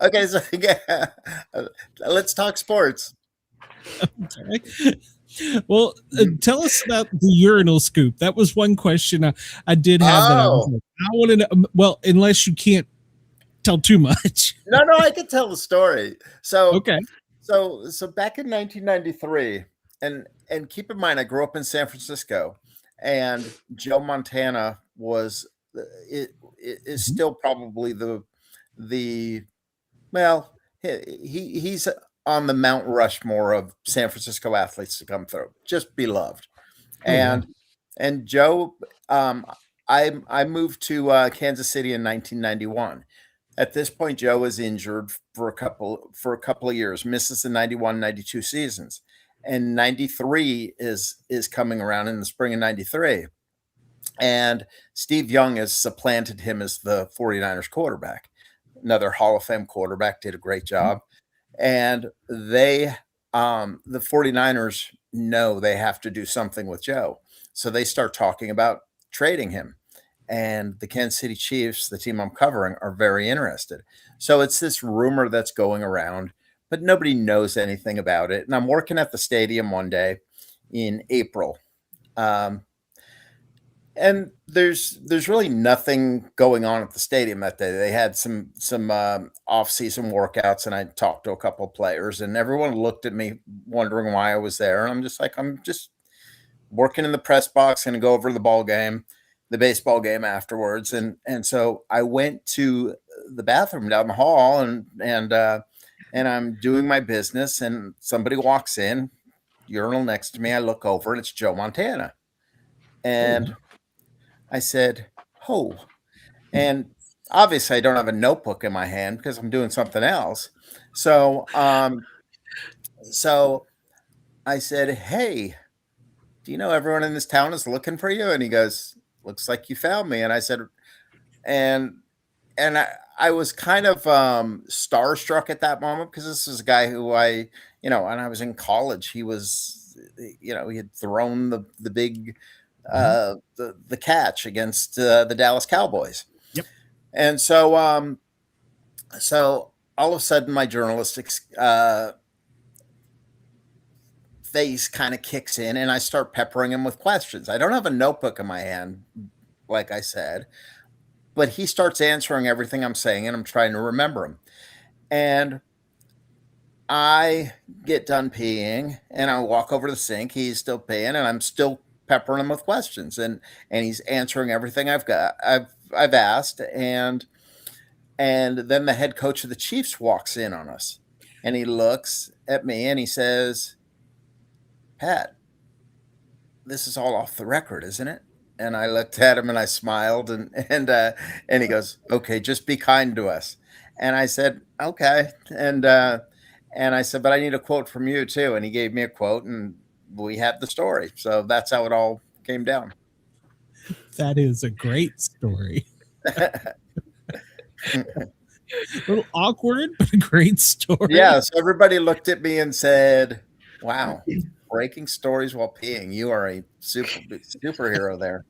Okay, so yeah, let's talk sports. Okay. Well, tell us about the urinal scoop. That was one question I did have that I was Oh, like, I want to know. Well, unless you can't tell too much. no, no, I can tell the story. So, Okay. so back in 1993, and keep in mind, I grew up in San Francisco, and Joe Montana was it is Mhm. still probably the well, he's on the Mount Rushmore of San Francisco athletes to come through, just beloved. Oh, yeah. And Joe, um, I moved to Kansas City in 1991. At this point, Joe was injured for a couple of years, misses the 91, 92 seasons, and 93 is coming around in the spring of 93, and Steve Young has supplanted him as the 49ers quarterback. Another Hall of Fame quarterback, did a great job, and the 49ers know they have to do something with Joe. So they start talking about trading him. And the Kansas City Chiefs, the team I'm covering, are very interested. So it's this rumor that's going around, but nobody knows anything about it. And I'm working at the stadium one day in April. Um, and there's really nothing going on at the stadium that day. They had some off season workouts, and I talked to a couple of players, and everyone looked at me wondering why I was there. And I'm just like, I'm just working in the press box, and go over the baseball game afterwards. And so I went to the bathroom down the hall, and I'm doing my business, and somebody walks in, urinal next to me. I look over, and it's Joe Montana, Oh, and I said, "Oh." And obviously, I don't have a notebook in my hand because I'm doing something else. So, so I said, "Hey, do you know everyone in this town is looking for you?" And he goes, "Looks like you found me." And I said, and I was kind of starstruck at that moment because this is a guy who when I was in college, he was, he had thrown the big mhm. the catch against the Dallas Cowboys. Yep. And so all of a sudden, my journalistic face kind of kicks in, and I start peppering him with questions. I don't have a notebook in my hand, like I said, but he starts answering everything I'm saying, and I'm trying to remember him. And I get done peeing, and I walk over to the sink. He's still peeing, and I'm still peppering him with questions, and he's answering everything I've asked. And then the head coach of the Chiefs walks in on us, and he looks at me and he says, "Pat, this is all off the record, isn't it?" And I looked at him and I smiled, and he goes, "Okay, just be kind to us." And I said, "Okay." And I said, "But I need a quote from you too." And he gave me a quote, and we had the story. So that's how it all came down. That is a great story. A little awkward, but a great story. Yeah, so everybody looked at me and said, "Wow, breaking stories while peeing. You are a superhero there."